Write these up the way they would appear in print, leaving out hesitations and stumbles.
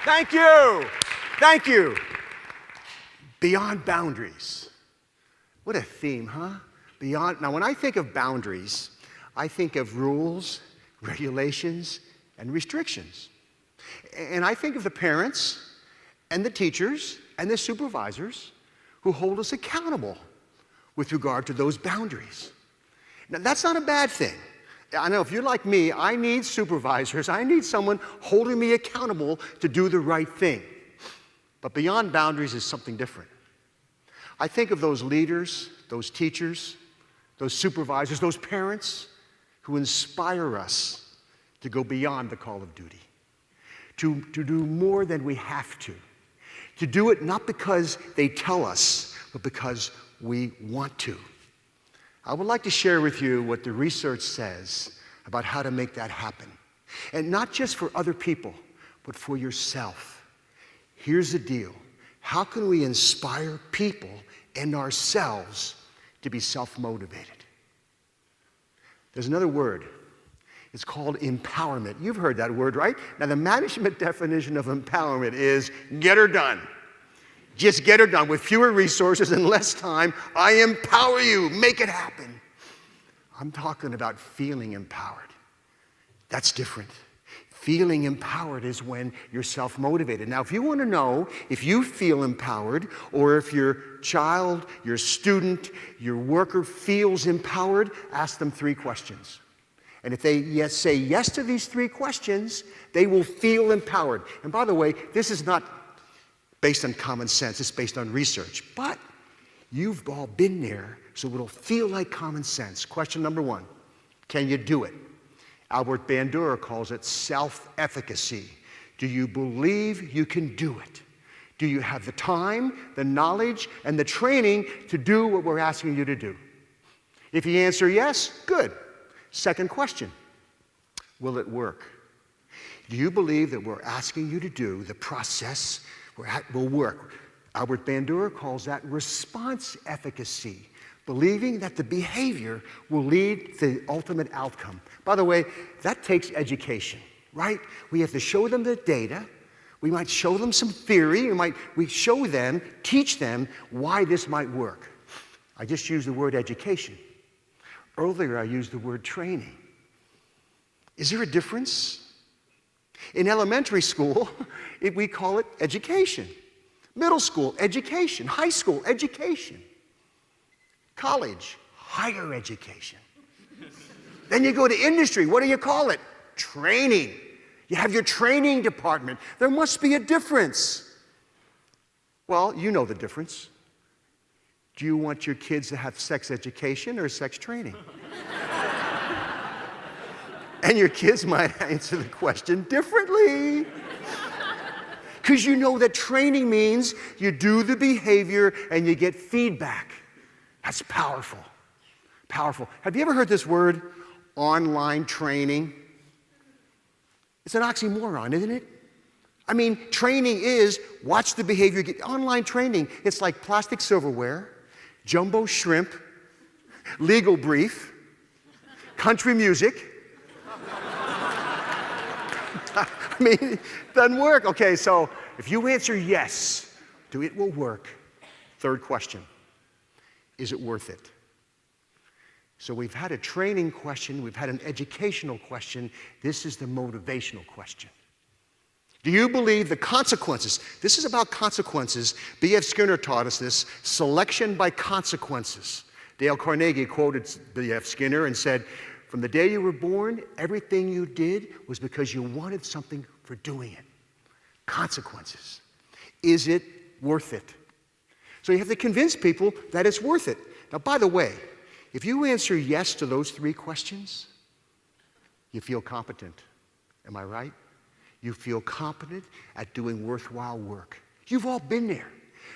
Thank you. Thank you. Beyond boundaries. What a theme, huh? Beyond. Now, when I think of boundaries, I think of rules, regulations, and restrictions. And I think of the parents and the teachers and the supervisors who hold us accountable with regard to those boundaries. Now, that's not a bad thing. I know if you're like me, I need supervisors. I need someone holding me accountable to do the right thing. But beyond boundaries is something different. I think of those leaders, those teachers, those supervisors, those parents who inspire us to go beyond the call of duty, to do more than we have to do it not because they tell us, but because we want to. I would like to share with you what the research says about how to make that happen. And not just for other people, but for yourself. Here's the deal. How can we inspire people and ourselves to be self-motivated? There's another word. It's called empowerment. You've heard that word, right? Now, the management definition of empowerment is get her done. Just get her done. With fewer resources and less time, I empower you. Make it happen. I'm talking about feeling empowered. That's different. Feeling empowered is when you're self-motivated. Now, if you want to know if you feel empowered or if your child, your student, your worker feels empowered, ask them 3 questions. And if they say yes to these 3 questions, they will feel empowered. And by the way, this is not based on common sense, it's based on research. But you've all been there, so it'll feel like common sense. Question number 1, can you do it? Albert Bandura calls it self-efficacy. Do you believe you can do it? Do you have the time, the knowledge, and the training to do what we're asking you to do? If you answer yes, good. Second question, will it work? Do you believe that we're asking you to do the process will work? Albert Bandura calls that response efficacy, believing that the behavior will lead to the ultimate outcome. By the way, that takes education, right? We have to show them the data. We might show them some theory. We show them, teach them why this might work. I just used the word education. Earlier, I used the word training. Is there a difference? In elementary school, we call it education. Middle school, education. High school, education. College, higher education. Then you go to industry. What do you call it? Training. You have your training department. There must be a difference. Well, you know the difference. Do you want your kids to have sex education or sex training? And your kids might answer the question differently. Because you know that training means you do the behavior and you get feedback. That's powerful. Powerful. Have you ever heard this word, online training? It's an oxymoron, isn't it? I mean, training is watch the behavior. Online training, it's like plastic silverware, jumbo shrimp, legal brief, country music. I mean, it doesn't work. Okay, so if you answer yes to it will work, third question, is it worth it? So we've had a training question, we've had an educational question, this is the motivational question. Do you believe the consequences? This is about consequences. B.F. Skinner taught us this, selection by consequences. Dale Carnegie quoted B.F. Skinner and said, from the day you were born, everything you did was because you wanted something for doing it. Consequences. Is it worth it? So you have to convince people that it's worth it. Now, by the way, if you answer yes to those 3 questions, you feel competent. Am I right? You feel competent at doing worthwhile work. You've all been there.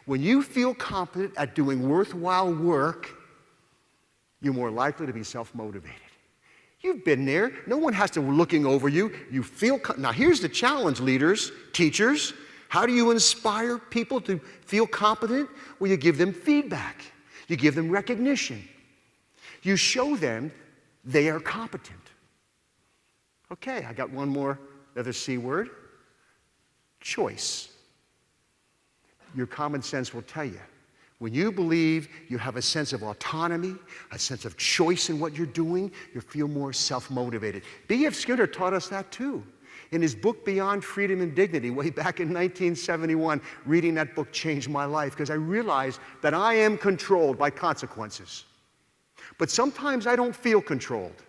When you feel competent at doing worthwhile work, you're more likely to be self-motivated. You've been there. No one has to be looking over you. You feel, now here's the challenge, leaders, teachers. How do you inspire people to feel competent? Well, you give them feedback. You give them recognition. You show them they are competent. Okay, I got one more, another C word. choice. Your common sense will tell you. When you believe you have a sense of autonomy, a sense of choice in what you're doing, you feel more self-motivated. B.F. Skinner taught us that too. In his book, Beyond Freedom and Dignity, way back in 1971, reading that book changed my life because I realized that I am controlled by consequences. But sometimes I don't feel controlled.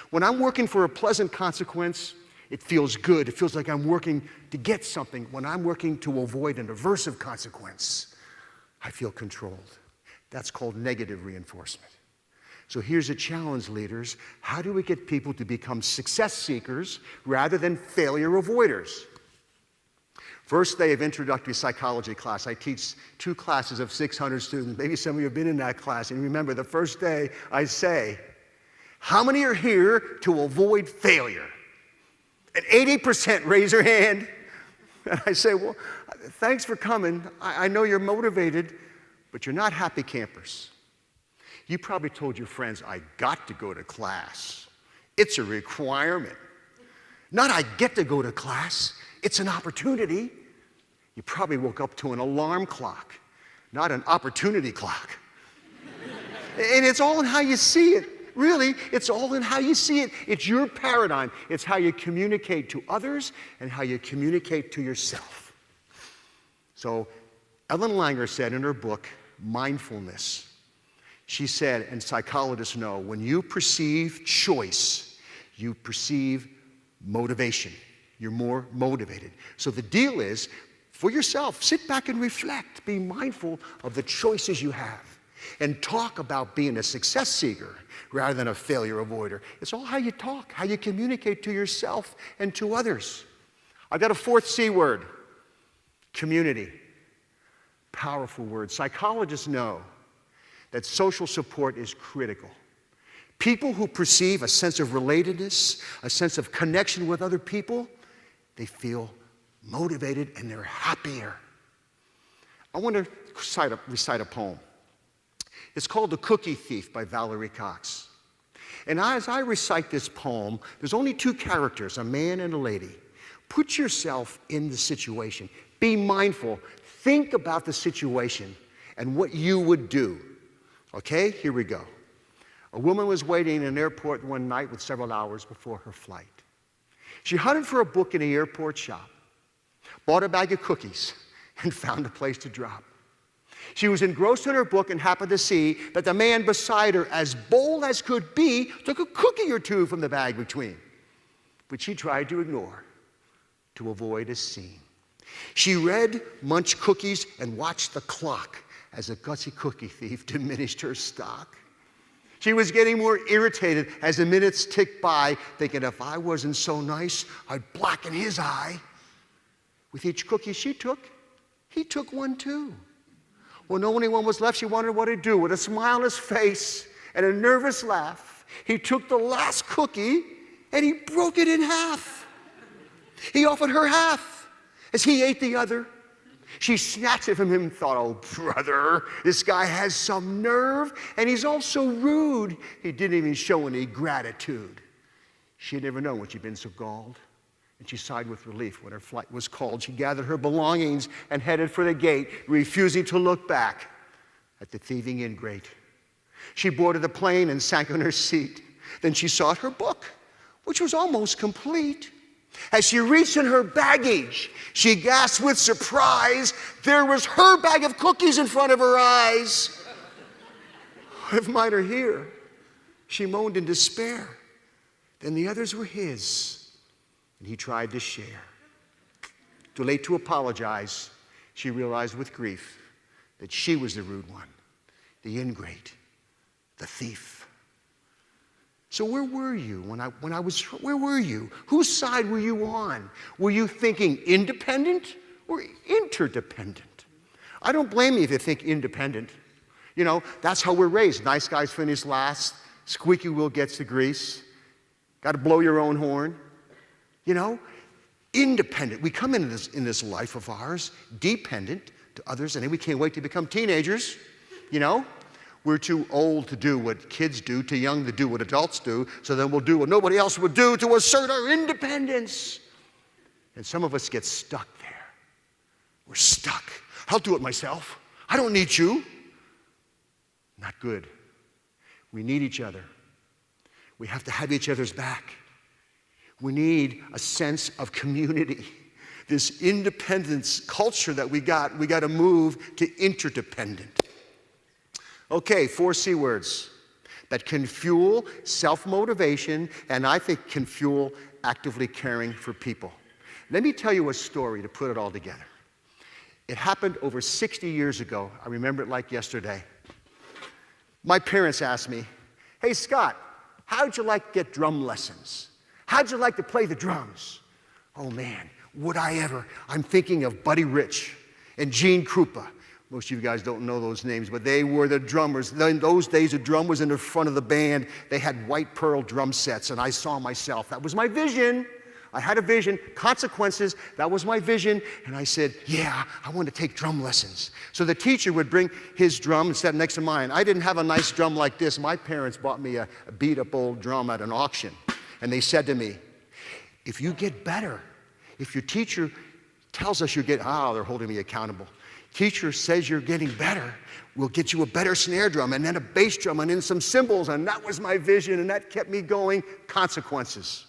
When I'm working for a pleasant consequence, it feels good. It feels like I'm working to get something. When I'm working to avoid an aversive consequence, I feel controlled. That's called negative reinforcement. So here's a challenge, leaders. How do we get people to become success seekers rather than failure avoiders? First day of introductory psychology class. I teach 2 classes of 600 students. Maybe some of you have been in that class. And remember, the first day I say, how many are here to avoid failure? And 80% raise their hand. And I say, well, thanks for coming. I know you're motivated, but you're not happy campers. You probably told your friends, I got to go to class. It's a requirement. Not I get to go to class. It's an opportunity. You probably woke up to an alarm clock, not an opportunity clock. And it's all in how you see it. Really, it's all in how you see it. It's your paradigm. It's how you communicate to others and how you communicate to yourself. So Ellen Langer said in her book, Mindfulness, she said, and psychologists know, when you perceive choice, you perceive motivation. You're more motivated. So the deal is, for yourself, sit back and reflect. Be mindful of the choices you have. And talk about being a success seeker rather than a failure avoider. It's all how you talk, how you communicate to yourself and to others. I've got a 4th C word, community. Powerful word. Psychologists know that social support is critical. People who perceive a sense of relatedness, a sense of connection with other people, they feel motivated and they're happier. I want to recite a poem. It's called The Cookie Thief by Valerie Cox. And as I recite this poem, there's only 2 characters, a man and a lady. Put yourself in the situation. Be mindful. Think about the situation and what you would do. Okay, here we go. A woman was waiting in an airport one night with several hours before her flight. She hunted for a book in an airport shop, bought a bag of cookies, and found a place to drop. She was engrossed in her book and happened to see that the man beside her, as bold as could be, took a cookie or 2 from the bag between, which she tried to ignore to avoid a scene. She read, munched cookies, and watched the clock as a gutsy cookie thief diminished her stock. She was getting more irritated as the minutes ticked by, thinking if I wasn't so nice, I'd blacken his eye. With each cookie she took, he took one too. When only one was left, she wondered what he'd do. With a smile on his face and a nervous laugh, he took the last cookie and he broke it in half. He offered her half as he ate the other. She snatched it from him and thought, oh, brother, this guy has some nerve, and he's also rude. He didn't even show any gratitude. She had never known when she'd been so galled, and she sighed with relief when her flight was called. She gathered her belongings and headed for the gate, refusing to look back at the thieving ingrate. She boarded the plane and sank on her seat. Then she sought her book, which was almost complete. As she reached in her baggage, she gasped with surprise. There was her bag of cookies in front of her eyes. If mine are here, she moaned in despair. Then the others were his, and he tried to share. Too late to apologize, she realized with grief that she was the rude one, the ingrate, the thief. So where were you where were you? Whose side were you on? Were you thinking independent or interdependent? I don't blame you if you think independent. You know, that's how we're raised. Nice guys finish last. Squeaky wheel gets the grease. Got to blow your own horn. You know, independent. We come into this life of ours dependent to others, and then we can't wait to become teenagers, you know. We're too old to do what kids do, too young to do what adults do, so then we'll do what nobody else would do to assert our independence. And some of us get stuck there. We're stuck. I'll do it myself. I don't need you. Not good. We need each other. We have to have each other's back. We need a sense of community. This independence culture that we got to move to interdependent. Okay, 4 C words that can fuel self-motivation and I think can fuel actively caring for people. Let me tell you a story to put it all together. It happened over 60 years ago. I remember it like yesterday. My parents asked me, "Hey, Scott, how'd you like to get drum lessons? How'd you like to play the drums?" Oh, man, would I ever. I'm thinking of Buddy Rich and Gene Krupa. Most of you guys don't know those names, but they were the drummers. In those days, a drum was in the front of the band. They had white pearl drum sets, and I saw myself. That was my vision. I had a vision, consequences, that was my vision, and I said, yeah, I want to take drum lessons. So the teacher would bring his drum and set next to mine. I didn't have a nice drum like this. My parents bought me a beat-up old drum at an auction, and they said to me, if you get better, if your teacher tells us you're getting, they're holding me accountable. Teacher says you're getting better, we'll get you a better snare drum, and then a bass drum, and then some cymbals, and that was my vision, and that kept me going, consequences.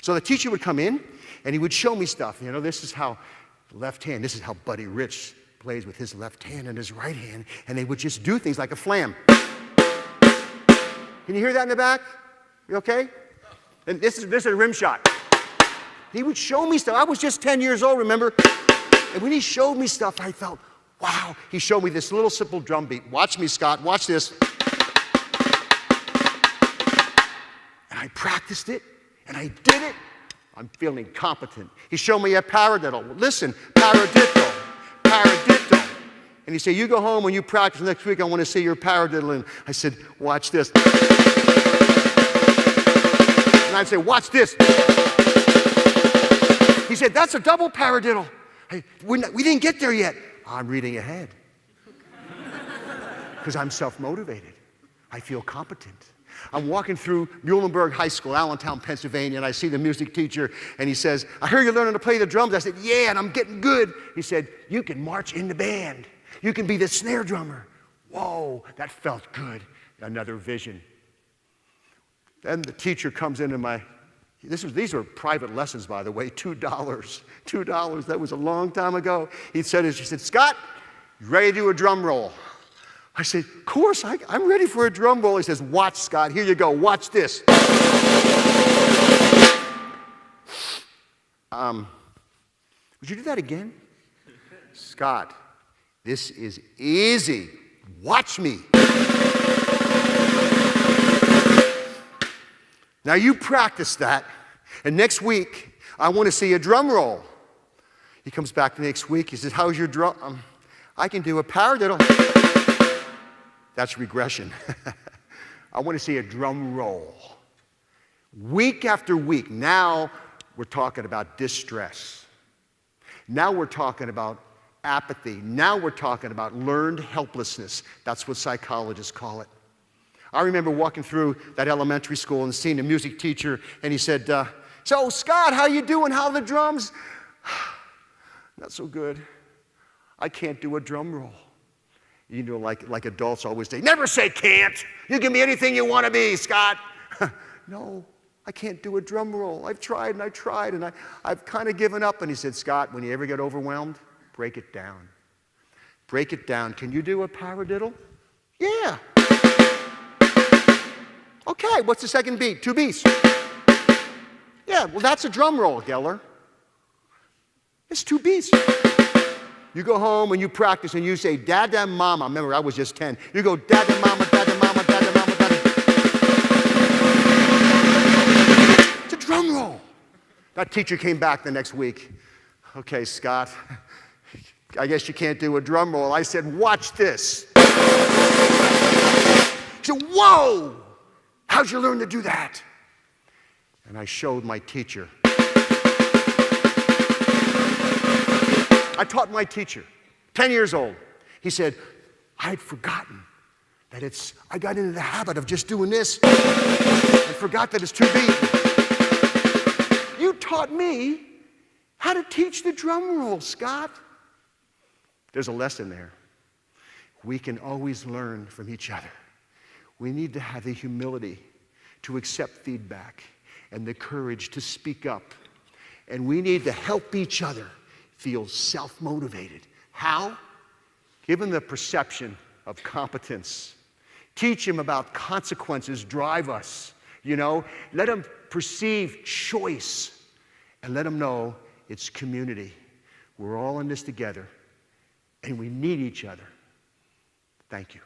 So the teacher would come in, and he would show me stuff. You know, this is how left hand, this is how Buddy Rich plays with his left hand and his right hand, and they would just do things like a flam. Can you hear that in the back? You okay? And this is a rim shot. He would show me stuff. I was just 10 years old, remember? And when he showed me stuff, I felt, wow. He showed me this little simple drum beat. Watch me, Scott, watch this. And I practiced it. And I did it. I'm feeling competent. He showed me a paradiddle. Listen, paradiddle, paradiddle. And he said, you go home and you practice next week. I want to see your paradiddle. And I said, watch this. And I'd say, watch this. He said, that's a double paradiddle. Hey, we didn't get there yet. I'm reading ahead. Because I'm self-motivated. I feel competent. I'm walking through Muhlenberg High School, Allentown, Pennsylvania, and I see the music teacher, and he says, I hear you're learning to play the drums. I said, yeah, and I'm getting good. He said, you can march in the band. You can be the snare drummer. Whoa, that felt good. Another vision. Then the teacher comes into these were private lessons, by the way, $2. $2, that was a long time ago. She said, Scott, you ready to do a drum roll? I said, of course, I'm ready for a drum roll. He says, watch, Scott, here you go, watch this. Would you do that again? Scott, this is easy. Watch me. Now you practice that, and next week, I want to see a drum roll. He comes back the next week, he says, how's your drum? I can do a paradiddle. That's regression. I want to see a drum roll. Week after week, now we're talking about distress. Now we're talking about apathy. Now we're talking about learned helplessness. That's what psychologists call it. I remember walking through that elementary school and seeing a music teacher, and he said, so Scott, how you doing? How are the drums? Not so good. I can't do a drum roll. You know, like adults always say, never say can't. You can be anything you want to be, Scott. No, I can't do a drum roll. I've tried and I tried, and I've kind of given up. And he said, Scott, when you ever get overwhelmed, break it down. Break it down. Can you do a paradiddle? Yeah. Okay, what's the second beat? 2 beats. Yeah, well, that's a drum roll, Geller. It's 2 beats. You go home and you practice and you say, Dada, Mama. Remember, I was just 10. You go, Dada, Mama, Dada, Mama, Dada, Mama, Dada. It's a drum roll. That teacher came back the next week. Okay, Scott, I guess you can't do a drum roll. I said, watch this. He said, whoa, how'd you learn to do that? And I showed my teacher. I taught my teacher, 10 years old. He said, I had forgotten that I got into the habit of just doing this. I forgot that it's 2 beats. You taught me how to teach the drum roll, Scott. There's a lesson there. We can always learn from each other. We need to have the humility to accept feedback and the courage to speak up. And we need to help each other feel self-motivated. How? Give them the perception of competence. Teach them about consequences drive us. Let them perceive choice. And let them know it's community. We're all in this together. And we need each other. Thank you.